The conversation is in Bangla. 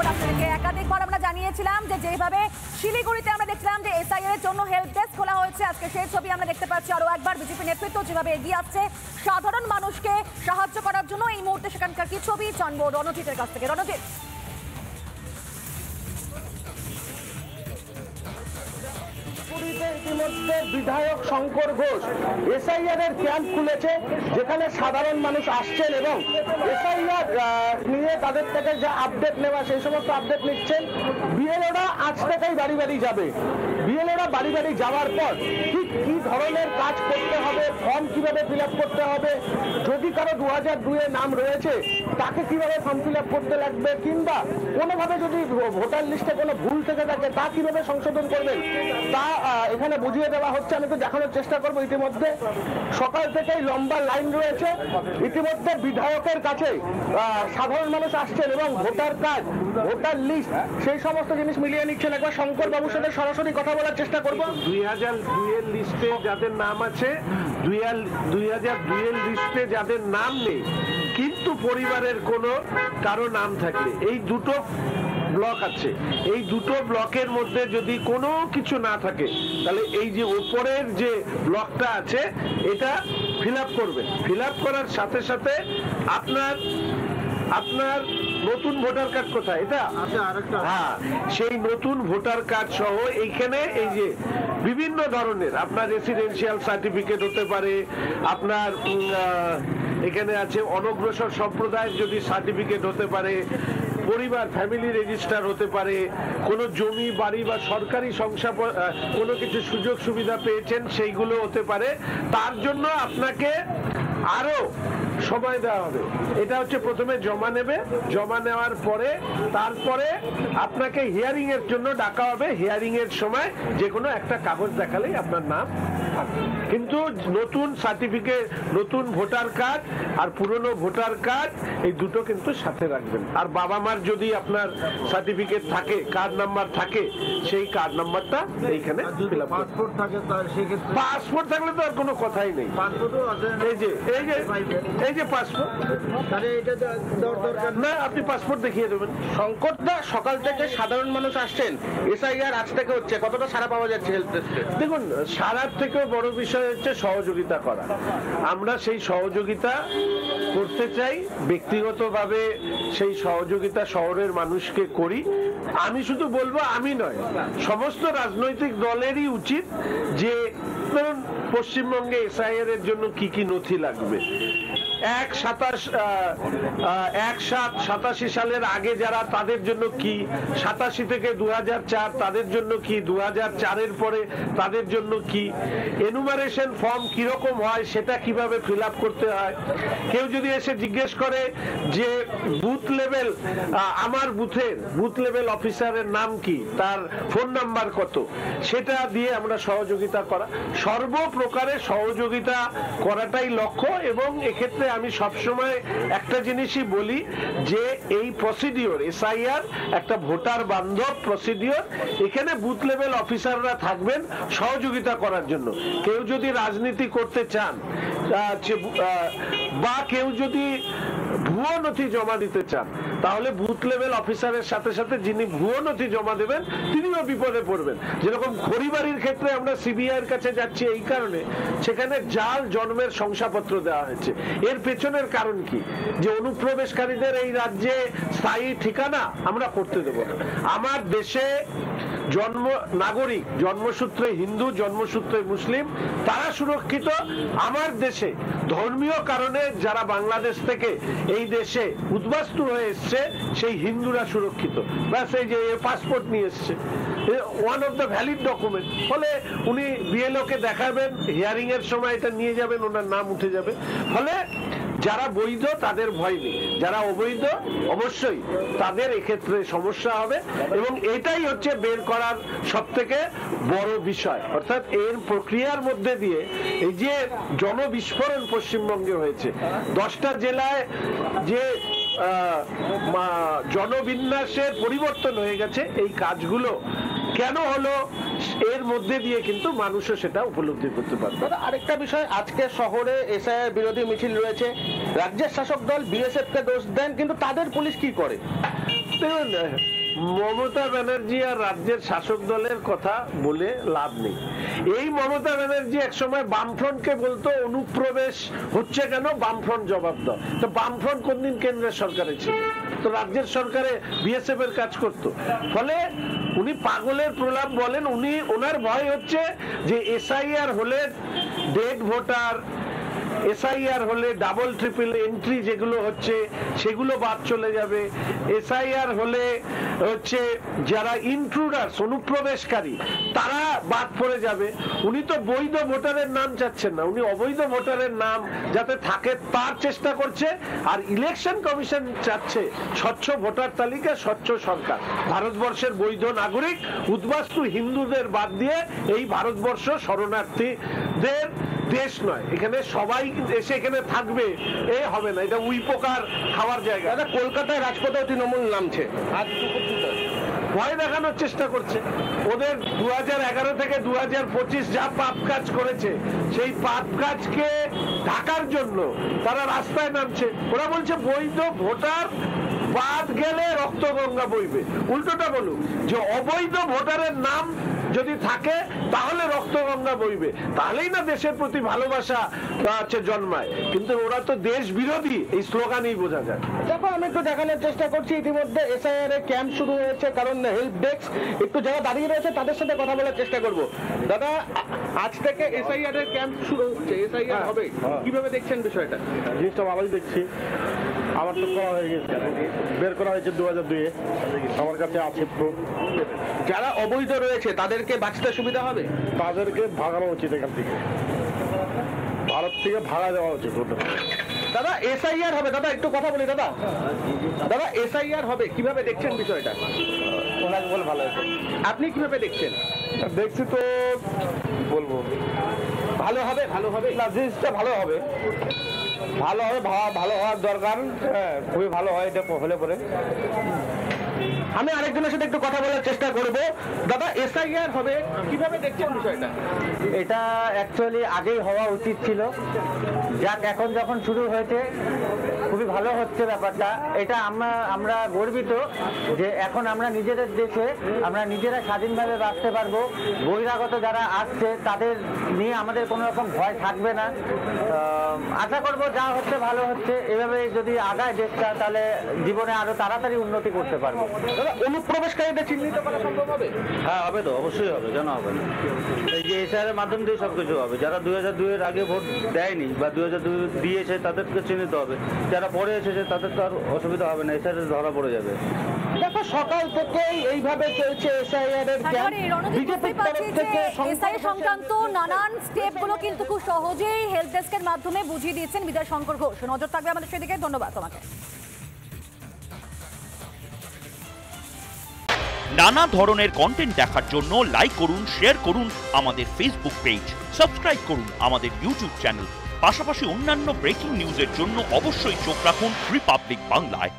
স্বাগত আপনাদেরকে। একাধিকবার আমরা জানিয়েছিলাম যে যেভাবে শিলিগুড়িতে আমরা দেখছিলাম যে এসআইআর এর জন্য হেল্প ডেস্ক খোলা হয়েছে, আজকে সেই ছবি আমরা দেখতে পাচ্ছি। আরো একবার বিজেপি নেতৃত্ব যেভাবে এগিয়ে আসছে সাধারণ মানুষকে সাহায্য করার জন্য। এই মুহূর্তে সেখানকার কি ছবি জানবো রণজিতের কাছ থেকে। রণজিৎ, ইতিমধ্যে বিধায়ক শঙ্কর ঘোষ এসআইআর এর ক্যাম্প খুলেছে, যেখানে সাধারণ মানুষ আসছেন এবং এসআইআর নিয়ে তাদের থেকে যে আপডেট নেওয়া সেই সমস্ত আপডেট নিচ্ছেন। বিএলওরা আজ থেকেই বাড়ি বাড়ি যাবে। বিএলওরা বাড়ি বাড়ি যাওয়ার পর ঠিক কি ধরনের কাজ করতে হবে, ফর্ম কিভাবে ফিল আপ করতে হবে, যদি কারো 2002 নাম রয়েছে তাকে কিভাবে ফর্ম ফিল আপ করতে লাগবে, কিংবা কোনোভাবে যদি ভোটার লিস্টে কোনো ভুল থেকে থাকে তা কিভাবে সংশোধন করবেন তা এখানে বুঝিয়ে দেওয়া হচ্ছে। আমি তো দেখানোর চেষ্টা করবো। ইতিমধ্যে সকাল থেকেই লম্বা লাইন রয়েছে। ইতিমধ্যে বিধায়কের কাছে সাধারণ মানুষ আসছেন এবং ভোটার কার্ড, ভোটার লিস্ট সেই সমস্ত জিনিস মিলিয়ে নিচ্ছেন। একবার শঙ্কর বাবুর সাথে সরাসরি কথা বলার চেষ্টা করবো। 2002 এর লিস্টে যাদের নাম আছে, 2002 এর লিস্টে যাদের নাম নেই কিন্তু পরিবারের কোনো কারো নাম থাকলে, এই দুটো ব্লক আছে, এই দুটো ব্লকের মধ্যে যদি কোনো কিছু না থাকে তাহলে এই যে উপরের যে ব্লকটা আছে এটা ফিল আপ করবেন। ফিল আপ করার সাথে সাথে আপনার নতুন ভোটার কার্ড কোথায়, এটা হ্যাঁ, সেই নতুন ভোটার কার্ড সহ এইখানে এই যে বিভিন্ন ধরনের আপনার রেসিডেন্সিয়াল সার্টিফিকেট হতে পারে, আপনার এখানে আছে অনগ্রসর সম্প্রদায়ের যদি সার্টিফিকেট হতে পারে, পরিবার ফ্যামিলি রেজিস্টার হতে পারে, কোনো জমি বাড়ি বা সরকারি কোনো কিছু সুযোগ সুবিধা পেয়েছেন সেইগুলো হতে পারে। তার জন্য আপনাকে আরো সময় দেওয়া হবে। এটা হচ্ছে প্রথমে জমা নেবে, জমা নেওয়ার পরে তারপরে আপনাকে হিয়ারিং এর জন্য ডাকা হবে। হিয়ারিং এর সময় যে কোনো একটা কাগজ দেখালেই আপনার নাম থাকবে। কিন্তু নতুন সার্টিফিকেট, নতুন ভোটার কার্ড আর পুরনো ভোটার কার্ড এই দুটো কিন্তু সাথে রাখবেন। আর বাবা মার যদি আপনার সার্টিফিকেট থাকে, কার্ড নাম্বার থাকে, সেই কার্ড নাম্বারটা এইখানে ফিল আপ করতে। পাসপোর্ট থাকে তার সেক্ষেত্রে, পাসপোর্ট থাকলে তো আর কোনো কথাই নেই। পাসপোর্টও আছে। এই যে পাসপোর্ট, তাহলে এটা দরকার না, আপনি পাসপোর্ট দেখিয়ে দেবেন। শঙ্করদা, সকাল থেকে সাধারণ মানুষ আসছেন, এসআইআর আজ থেকে হচ্ছে, কতটা সাড়া পাওয়া যাচ্ছে হেল্প ডেস্কে? দেখুন, সারার থেকেও বড় বিষয় হচ্ছে সহযোগিতা করা। আমরা সেই সহযোগিতা করতে চাই, ব্যক্তিগতভাবে সেই সহযোগিতা শহরের মানুষকে করি। আমি শুধু বলবো, আমি নয়, সমস্ত রাজনৈতিক দলেরই উচিত যে ধরুন পশ্চিমবঙ্গে এসআইআর এর জন্য কি কি নথি লাগবে, 1/7/87 সালের আগে যারা, তাদের জন্য কি, 87 থেকে 2004 তাদের জন্য কি, 2004 এর পরে তাদের জন্য কি, এনুমারেশন ফর্ম কিরকম হয়, সেটা কিভাবে ফিল আপ করতে হয়। কেউ যদি এসে জিজ্ঞেস করে যে বুথ লেভেল, আমার বুথের বুথ লেভেল অফিসারের নাম কি, তার ফোন নাম্বার কত, সেটা দিয়ে আমরা সহযোগিতা করা, সর্বপ্রকারের সহযোগিতা করাটাই লক্ষ্য। এবং এক্ষেত্রে আমি সবসময় একটা জিনিসই বলি যে এই প্রসিডিওর, এসআইআর একটা ভোটার বান্ধব প্রসিডিওর। এখানে বুথ লেভেল অফিসাররা থাকবেন সহযোগিতা করার জন্য। কেউ যদি রাজনীতি করতে চান বা কেউ যদি ভুয়ো নথি জমা দিতে চান, তাহলে বুথ লেভেল অফিসারের সাথে সাথে যিনি ভুয়ো নথি জমা দেবেন তিনিও বিপদে পড়বেন। যেরকম খড়িবাড়ির ক্ষেত্রে আমরা সিবিআই এর কাছে যাচ্ছি এই কারণে, সেখানে জাল জন্মের শংসাপত্র দেওয়া হয়েছে। এর পেছনের কারণ কি, যে অনুপ্রবেশকারীদের এই রাজ্যে স্থায়ী ঠিকানা আমরা করতে দেব না। আমার দেশে নাগরিক, জন্মসূত্রে হিন্দু, জন্মসূত্রে মুসলিম, তারা সুরক্ষিত। আমার দেশে ধর্মীয় কারণে যারা বাংলাদেশ থেকে এই দেশে উদ্বাস্তু হয়ে এসছে, সেই হিন্দুরা সুরক্ষিত। ব্যাস, এই যে পাসপোর্ট নিয়ে এসছে, one of the valid document, ফলে উনি বিএলও কে দেখাবেন, হিয়ারিং এর সময় এটা নিয়ে যাবেন, ওনার নাম উঠে যাবে। ফলে যারা বৈধ তাদের ভয় নেই, যারা অবৈধ অবশ্যই তাদের এক্ষেত্রে সমস্যা হবে। এবং এটাই হচ্ছে বের করার সব থেকে বড় বিষয়। অর্থাৎ এর প্রক্রিয়ার মধ্যে দিয়ে এই যে জনবিস্ফোরণ পশ্চিমবঙ্গে হয়েছে, 10টা জেলায় যে জনবিন্যাসের পরিবর্তন হয়ে গেছে, এই কাজগুলো কেন হলো, এর মধ্যে দিয়ে কিন্তু মানুষও সেটা উপলব্ধি করতে পারবে। দাদা আরেকটা বিষয়, আজকে শহরে এসআইআর বিরোধী মিছিল রয়েছে, রাজ্যের শাসক দল বিএসএফ কে দোষ দেন, কিন্তু তাদের পুলিশ কি করে? দেখুন, মমতা ব্যানার্জি আর রাজ্যের শাসক দলের কথা বলে লাভ নেই। এই মমতা ব্যানার্জি একসময় বামফ্রন্টকে বলতো অনুপ্রবেশ হচ্ছে কেন, বামফ্রন্ট জবাব দাও। তো বামফ্রন্ট কোনদিন কেন্দ্রের সরকারে ছিল? তো রাজ্যের সরকারে বিএসএফ এর কাজ করতো। ফলে উনি পাগলের প্রলাপ বলেন। ওনার ভয় হচ্ছে যে এসআইআর হলে ডেড ভোটার, এসআইআর হলে ডাবল ট্রিপল এন্ট্রি যেগুলো হচ্ছে সেগুলো বাদ চলে যাবে। এসআইআর হলে হচ্ছে যারা ইন্ট্রুডার্স, অনুপ্রবেশকারী, তারা বাদ পড়ে যাবে। উনি তো বৈধ ভোটারের নাম চাচ্ছেন না, উনি অবৈধ ভোটারের নাম যাতে থাকে তার চেষ্টা করছে। আর ইলেকশন কমিশন চাচ্ছে স্বচ্ছ ভোটার তালিকা, স্বচ্ছ সরকার। ভারতবর্ষের বৈধ নাগরিক, উদ্বাস্তু হিন্দুদের বাদ দিয়ে এই ভারতবর্ষ শরণার্থীদের দেশ নয়। এখানে সবাই এসে এখানে থাকবে, এ হবে না। এটা উইপোকার খাওয়ার জায়গা। দাদা কলকাতায় রাজপথেও তৃণমূল নামছে, আজ ভয় দেখানোর চেষ্টা করছে। ওদের 2011 থেকে 2025 যা পাপ কাজ করেছে, সেই পাপ কাজকে ঢাকার জন্য তারা রাস্তায় নামছে। ওরা বলছে বৈধ ভোটার বাদ গেলে রক্তগঙ্গা বইবে। উল্টোটা বলুক যে অবৈধ ভোটারের নাম যদি থাকে তাহলে রক্তগঙ্গা বইবে, তাহলেই না দেশের প্রতি ভালোবাসা জন্মায়। কিন্তু ওরা তো দেশ বিরোধী, এই স্লোগানেই বোঝা যায়। দেখো আমি একটু দেখানোর চেষ্টা করছি, ইতিমধ্যে এসআইআর এর ক্যাম্প শুরু হয়েছে, কারণ হেল্প ডেস্ক একটু যারা দাঁড়িয়ে রয়েছে তাদের সাথে কথা বলার চেষ্টা করব। দাদা আজ থেকে এসআইআর এর ক্যাম্প শুরু হচ্ছে, এসআইআর হবে, কিভাবে দেখছেন বিষয়টা? জিনিসটা ভালোই দেখছি। আমার তো করা হয়ে গেছে, বের করা হয়েছে 2002-এ, আমার কাছে আছে প্রুফ। যারা অবৈধ রয়েছে তাদেরকে বাঁচতে সুবিধা হবে, তাদেরকে ভাগানো উচিত, এখান থেকে ভারত থেকে ভাড়া দেওয়া উচিত। দাদা এসআইআর হবে, দাদা একটু কথা বলি। দাদা দাদা এসআইআর হবে, কিভাবে দেখছেন বিষয়টা? ওনাকে বলে ভালো হয়েছে। আপনি কিভাবে দেখছেন? দেখছি তো বলবো ভালো হবে, ভালো হবে না, জিনিসটা ভালো হবে, ভালো হবে, ভালো হওয়ার দরকার। হ্যাঁ, খুবই ভালো হয় এটা হলে পরে। আমি আরেকজনের সাথে একটু কথা বলার চেষ্টা করব। দাদা এসআইআর হবে, কিভাবে দেখছেন বিষয়টা? এটা অ্যাকচুয়ালি আগেই হওয়া উচিত ছিল, যাক এখন যখন শুরু হয়েছে খুবই ভালো হচ্ছে ব্যাপারটা। এটা আমরা গর্বিত যে এখন আমরা নিজেদের দেশে আমরা নিজেরা স্বাধীনভাবে বাঁচতে পারবো। বহিরাগত যারা আসছে তাদের নিয়ে আমাদের কোনো রকম ভয় থাকবে না। আশা করব যা হচ্ছে ভালো হচ্ছে, এভাবে যদি আগায় দেশটা তাহলে জীবনে আরো তাড়াতাড়ি উন্নতি করতে পারবো। দাদা অনুপ্রবেশকারীদের চিহ্নিত করা সম্ভব হবে? হ্যাঁ হবে তো, অবশ্যই হবে, কেন হবে না। এই যে এসআইআর মাধ্যম দিয়ে সবকিছু হবে। যারা 2002-এর আগে ভোট দেয়নি বা 2002 দিয়েছে তাদেরকে চিহ্নিত হবে, যারা পরে এসেছে তাদের তো আর অসুবিধা হবে না, এসআইআর ধরা পড়ে যাবে। দেখো সকাল থেকেই এইভাবে চলছে এসআইআর এর ক্যাম্প। বিজেপির তরফ থেকে এসআই সংক্রান্ত নানান স্টেপগুলো কিন্তু খুব সহজেই হেল্প ডেস্কের মাধ্যমে বুঝিয়ে দিয়েছেন বিজয় শঙ্কর ঘোষ। নজর থাকবে আমাদের সেদিকে। ধন্যবাদ তোমাকে। নানা ধরনের কন্টেন্ট দেখার জন্য লাইক করুন, শেয়ার করুন আমাদের ফেসবুক পেজ, সাবস্ক্রাইব করুন আমাদের ইউটিউব চ্যানেল। পাশাপাশি অন্যান্য ব্রেকিং নিউজের জন্য অবশ্যই চোখ রাখুন রিপাবলিক বাংলায়।